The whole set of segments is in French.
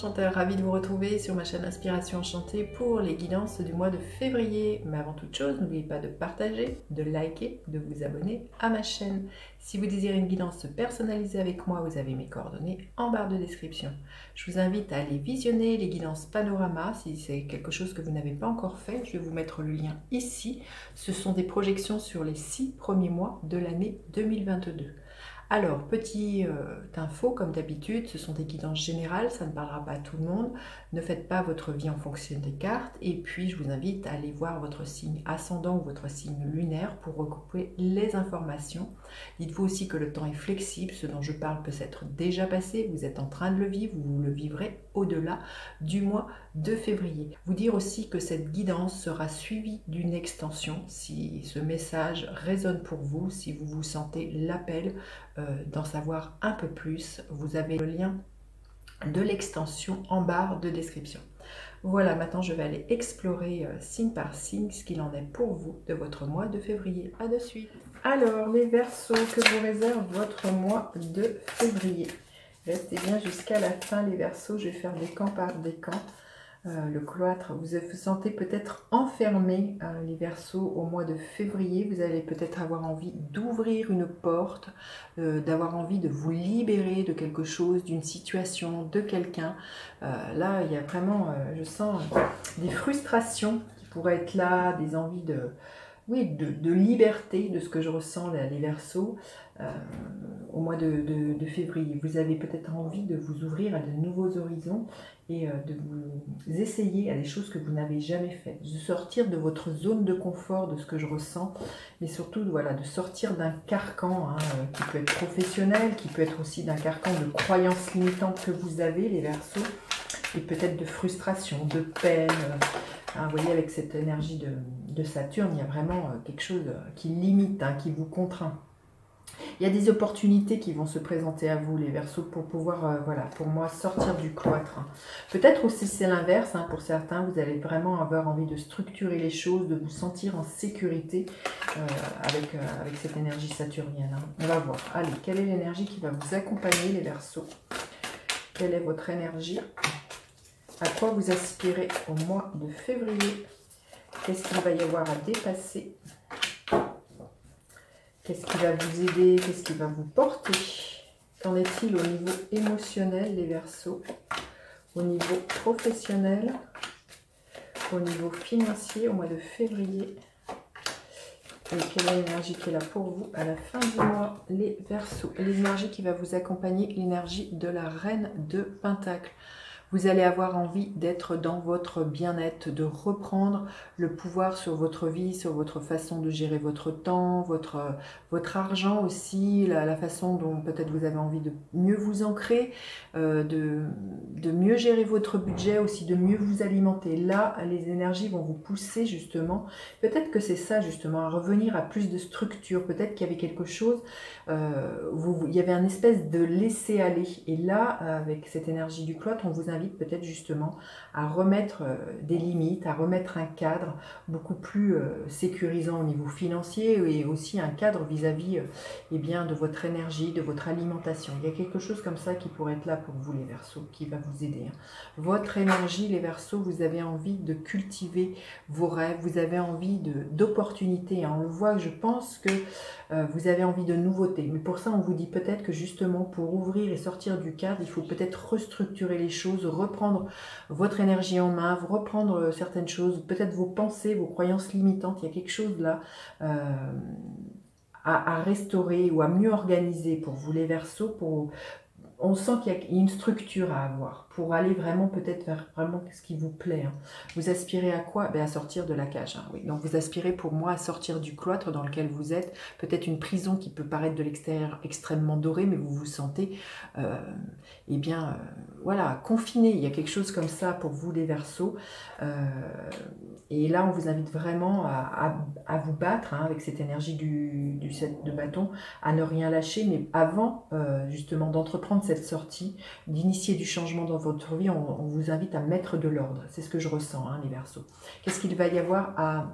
enchanteurs, ravie de vous retrouver sur ma chaîne Inspiration Enchantée pour les guidances du mois de février. Mais avant toute chose, n'oubliez pas de partager, de liker, de vous abonner à ma chaîne. Si vous désirez une guidance personnalisée avec moi, vous avez mes coordonnées en barre de description. Je vous invite à aller visionner les guidances panorama si c'est quelque chose que vous n'avez pas encore fait. Je vais vous mettre le lien ici. Ce sont des projections sur les 6 premiers mois de l'année 2022. Alors, petite info, comme d'habitude, ce sont des guidances générales, ça ne parlera pas à tout le monde. Ne faites pas votre vie en fonction des cartes. Et puis, je vous invite à aller voir votre signe ascendant ou votre signe lunaire pour recouper les informations. Dites-vous aussi que le temps est flexible, ce dont je parle peut s'être déjà passé, vous êtes en train de le vivre, vous le vivrez au-delà du mois de février. Vous dire aussi que cette guidance sera suivie d'une extension si ce message résonne pour vous, si vous vous sentez l'appel d'en savoir un peu plus. Vous avez le lien de l'extension en barre de description. Voilà, maintenant je vais aller explorer signe par signe ce qu'il en est pour vous de votre mois de février. À de suite. Alors, les Verseaux, que vous réserve votre mois de février? Restez bien jusqu'à la fin, les Verseaux. Je vais faire des camps par des camps. Le cloître, vous vous sentez peut-être enfermé, les Verseaux, au mois de février. Vous allez peut-être avoir envie d'ouvrir une porte, d'avoir envie de vous libérer de quelque chose, d'une situation, de quelqu'un. Là, il y a vraiment, je sens, des frustrations qui pourraient être là, des envies de... Oui, de liberté, de ce que je ressens, les Verseaux, au mois de février. Vous avez peut-être envie de vous ouvrir à de nouveaux horizons et de vous essayer à des choses que vous n'avez jamais faites. De sortir de votre zone de confort, de ce que je ressens, mais surtout voilà, de sortir d'un carcan qui peut être professionnel, qui peut être aussi d'un carcan de croyances limitantes que vous avez, les Verseaux, et peut-être de frustration, de peine. Vous voyez, avec cette énergie de Saturne, il y a vraiment quelque chose qui limite, qui vous contraint. Il y a des opportunités qui vont se présenter à vous, les Verseaux, pour pouvoir, voilà, pour moi, sortir du cloître. Peut-être aussi c'est l'inverse, pour certains, vous allez vraiment avoir envie de structurer les choses, de vous sentir en sécurité avec cette énergie saturnienne. On va voir. Allez, quelle est l'énergie qui va vous accompagner, les Verseaux? Quelle est votre énergie? À quoi vous aspirez au mois de février? Qu'est-ce qu'il va y avoir à dépasser? Qu'est-ce qui va vous aider? Qu'est-ce qui va vous porter? Qu'en est-il au niveau émotionnel, les Verseaux? Au niveau professionnel? Au niveau financier, au mois de février? Et quelle est l'énergie qui est là pour vous à la fin du mois, les Verseaux? L'énergie qui va vous accompagner, l'énergie de la Reine de Pentacles. Vous allez avoir envie d'être dans votre bien-être, de reprendre le pouvoir sur votre vie, sur votre façon de gérer votre temps, votre argent aussi, la façon dont peut-être vous avez envie de mieux vous ancrer, de mieux gérer votre budget, aussi de mieux vous alimenter. Là, les énergies vont vous pousser justement, peut-être que c'est ça justement, à revenir à plus de structure. Peut-être qu'il y avait quelque chose, il y avait un espèce de laisser-aller. Et là, avec cette énergie du cloître, on vous invite peut-être justement à remettre des limites, à remettre un cadre beaucoup plus sécurisant au niveau financier et aussi un cadre vis-à-vis eh bien, de votre énergie, de votre alimentation. Il y a quelque chose comme ça qui pourrait être là pour vous, les Verseaux, qui va vous aider. Votre énergie, les Verseaux, vous avez envie de cultiver vos rêves, vous avez envie d'opportunités. On le voit, je pense que vous avez envie de nouveautés. Mais pour ça, on vous dit peut-être que justement, pour ouvrir et sortir du cadre, il faut peut-être restructurer les choses, reprendre votre énergie en main, reprendre certaines choses, peut-être vos pensées, vos croyances limitantes. Il y a quelque chose là à restaurer ou à mieux organiser pour vous, les Verseaux. On sent qu'il y a une structure à avoir pour aller vraiment peut-être vers vraiment ce qui vous plaît. Vous aspirez à quoi? À sortir de la cage. Oui. Donc vous aspirez pour moi à sortir du cloître dans lequel vous êtes. Peut-être une prison qui peut paraître de l'extérieur extrêmement dorée, mais vous vous sentez eh bien, voilà, confiné. Il y a quelque chose comme ça pour vous, les Verseaux. Et là, on vous invite vraiment à vous battre avec cette énergie du 7 de bâton, à ne rien lâcher. Mais avant, justement, d'entreprendre cette sortie, d'initier du changement dans votre vie, on vous invite à mettre de l'ordre. C'est ce que je ressens, les Verseaux. Qu'est-ce qu'il va y avoir à,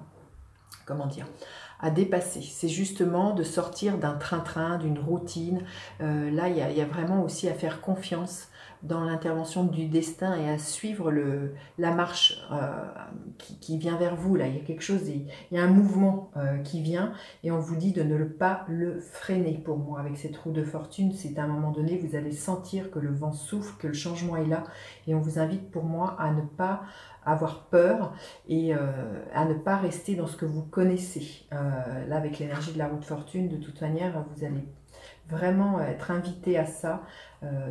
comment dire, à dépasser. C'est justement de sortir d'un train-train, d'une routine. Là, il y a vraiment aussi à faire confiance dans l'intervention du destin et à suivre la marche qui vient vers vous. Là, il y a quelque chose, il y a un mouvement qui vient et on vous dit de ne pas le freiner. Pour moi, avec cette roue de fortune, c'est à un moment donné, vous allez sentir que le vent souffle, que le changement est là et on vous invite pour moi à ne pas avoir peur et à ne pas rester dans ce que vous connaissez. Là, avec l'énergie de la roue de fortune, de toute manière, vous allez vraiment être invité à ça.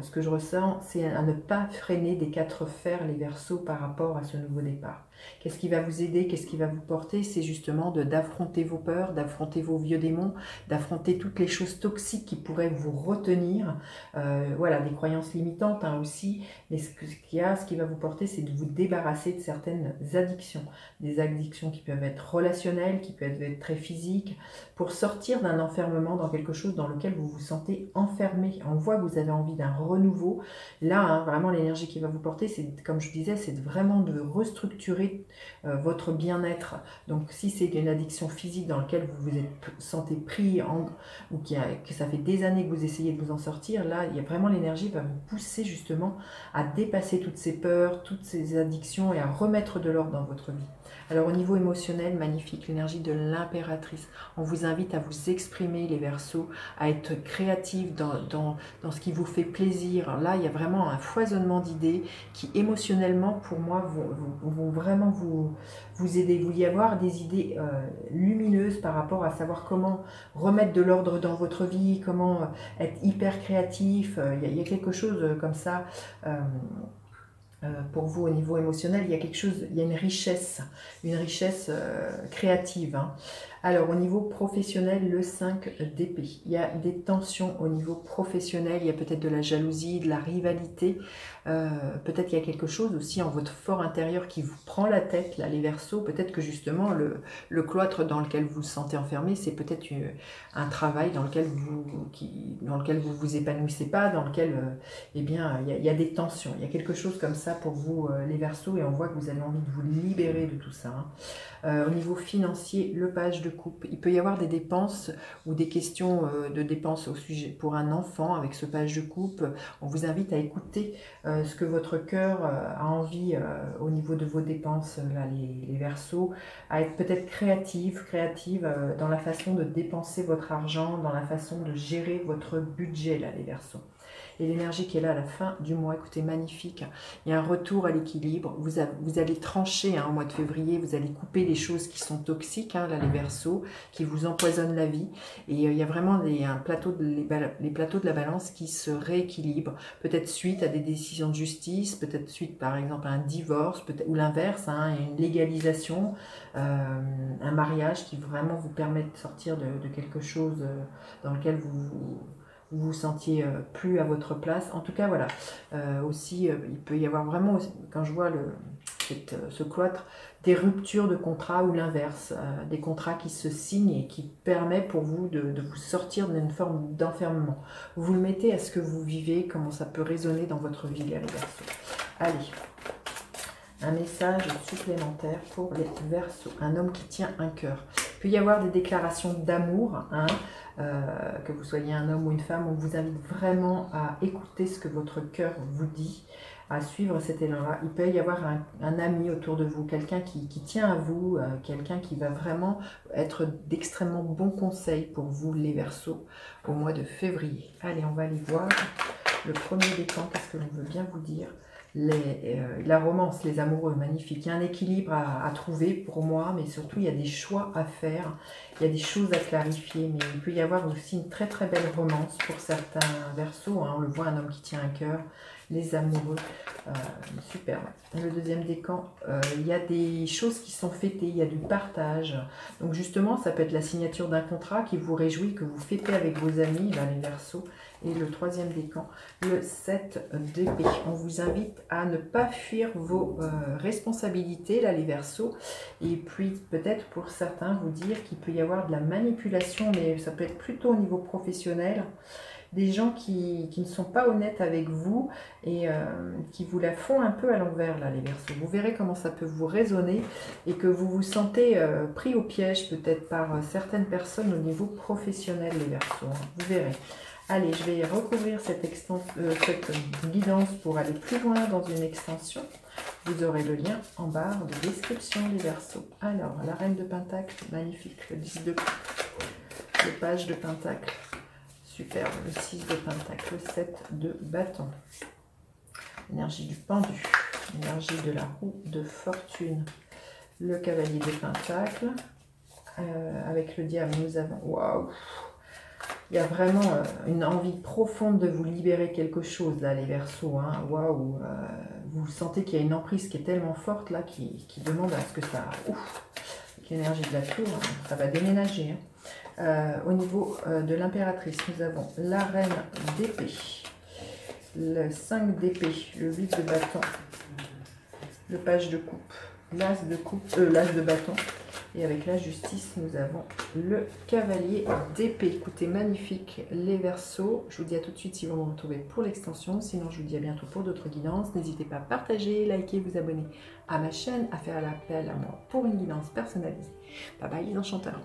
Ce que je ressens, c'est à ne pas freiner des 4 fers les Verseaux par rapport à ce nouveau départ. Qu'est-ce qui va vous aider? Qu'est-ce qui va vous porter? C'est justement d'affronter vos peurs, d'affronter vos vieux démons, d'affronter toutes les choses toxiques qui pourraient vous retenir. Voilà, des croyances limitantes aussi. Mais ce qui va vous porter, c'est de vous débarrasser de certaines addictions. Des addictions qui peuvent être relationnelles, qui peuvent être très physiques, pour sortir d'un enfermement dans quelque chose dans lequel vous vous sentez enfermé. On voit que vous avez envie d'un renouveau. Là, hein, vraiment, l'énergie qui va vous porter, c'est, comme je disais, c'est vraiment de restructurer votre bien-être. Donc, si c'est une addiction physique dans laquelle vous vous sentez pris ou que ça fait des années que vous essayez de vous en sortir, là, il y a vraiment l'énergie qui va vous pousser justement à dépasser toutes ces peurs, toutes ces addictions et à remettre de l'ordre dans votre vie. Alors au niveau émotionnel, magnifique, l'énergie de l'impératrice. On vous invite à vous exprimer les Verseaux, à être créatif dans ce qui vous fait plaisir. Là, il y a vraiment un foisonnement d'idées qui émotionnellement, pour moi, vont vraiment vous aider. Vous y avoir des idées lumineuses par rapport à savoir comment remettre de l'ordre dans votre vie, comment être hyper créatif. Il y a quelque chose comme ça. Pour vous au niveau émotionnel, il y a quelque chose, il y a une richesse créative. Hein. Alors au niveau professionnel, le 5 d'épée, il y a des tensions au niveau professionnel, il y a peut-être de la jalousie, de la rivalité, peut-être qu'il y a quelque chose aussi en votre fort intérieur qui vous prend la tête, là les Verseaux, peut-être que justement le cloître dans lequel vous vous sentez enfermé, c'est peut-être un travail dans lequel vous vous épanouissez pas, dans lequel eh bien, il y a des tensions, il y a quelque chose comme ça pour vous les Verseaux et on voit que vous avez envie de vous libérer de tout ça. Hein. Au niveau financier, le page de coupe, il peut y avoir des dépenses ou des questions de dépenses au sujet pour un enfant avec ce page de coupe. On vous invite à écouter ce que votre cœur a envie au niveau de vos dépenses, là, les Verseaux, à être peut-être créative dans la façon de dépenser votre argent, dans la façon de gérer votre budget, là, les Verseaux. Et l'énergie qui est là à la fin du mois, écoutez, magnifique. Il y a un retour à l'équilibre. Vous allez trancher hein, au mois de février, vous allez couper les choses qui sont toxiques, hein, là les Verseaux, qui vous empoisonnent la vie. Et il y a vraiment les plateaux de la balance qui se rééquilibrent. Peut-être suite à des décisions de justice, peut-être suite par exemple à un divorce, ou l'inverse, hein, une légalisation, un mariage qui vraiment vous permet de sortir de quelque chose dans lequel vous sentiez plus à votre place. En tout cas, voilà. Aussi, il peut y avoir vraiment, quand je vois ce cloître, des ruptures de contrats ou l'inverse, des contrats qui se signent et qui permettent pour vous de vous sortir d'une forme d'enfermement. Vous le mettez à ce que vous vivez, comment ça peut résonner dans votre vie, les Verseaux. Allez, un message supplémentaire pour les Verseaux. Un homme qui tient un cœur. Il peut y avoir des déclarations d'amour, hein, que vous soyez un homme ou une femme, on vous invite vraiment à écouter ce que votre cœur vous dit, à suivre cet élan-là. Il peut y avoir un ami autour de vous, quelqu'un qui tient à vous, quelqu'un qui va vraiment être d'extrêmement bons conseils pour vous, les Verseaux, au mois de février. Allez, on va aller voir le premier décan, qu'est-ce que l'on veut bien vous dire. La romance, les amoureux, magnifique. Il y a un équilibre à trouver pour moi, mais surtout il y a des choix à faire, il y a des choses à clarifier, mais il peut y avoir aussi une très très belle romance pour certains Verseaux, hein. On le voit, un homme qui tient un cœur, les amoureux, superbe. Le deuxième décan, il y a des choses qui sont fêtées, il y a du partage, donc justement ça peut être la signature d'un contrat qui vous réjouit, que vous fêtez avec vos amis, là, les Verseaux. Et le troisième décan, le 7 d'épée. On vous invite à ne pas fuir vos responsabilités, là les Verseaux. Et puis peut-être pour certains vous dire qu'il peut y avoir de la manipulation, mais ça peut être plutôt au niveau professionnel. des gens qui ne sont pas honnêtes avec vous et qui vous la font un peu à l'envers, là, les Verseaux. Vous verrez comment ça peut vous résonner et que vous vous sentez pris au piège peut-être par certaines personnes au niveau professionnel, les Verseaux. Hein. Vous verrez. Allez, je vais recouvrir cette guidance pour aller plus loin dans une extension. Vous aurez le lien en barre de description des Verseaux. Alors, la reine de Pentacle, magnifique, le 10 de coupe, le page de Pentacle, superbe, le 6 de Pentacle, le 7 de bâton, énergie du pendu, énergie de la roue de fortune, le cavalier de Pentacle, avec le diable, nous avons, waouh! Il y a vraiment une envie profonde de vous libérer quelque chose, là, les Verseaux. Hein. Waouh! Vous sentez qu'il y a une emprise qui est tellement forte, là, qui demande à ce que ça... Ouf! Avec l'énergie de la tour, hein, ça va déménager. Hein. Au niveau de l'impératrice, nous avons la reine d'épée, le 5 d'épée, le 8 de bâton, le page de coupe, l'as de bâton. Et avec la justice, nous avons le cavalier d'épée. Écoutez, magnifique les Verseaux. Je vous dis à tout de suite si vous me retrouvez pour l'extension. Sinon, je vous dis à bientôt pour d'autres guidances. N'hésitez pas à partager, liker, vous abonner à ma chaîne, à faire l'appel à moi pour une guidance personnalisée. Bye bye les enchanteurs.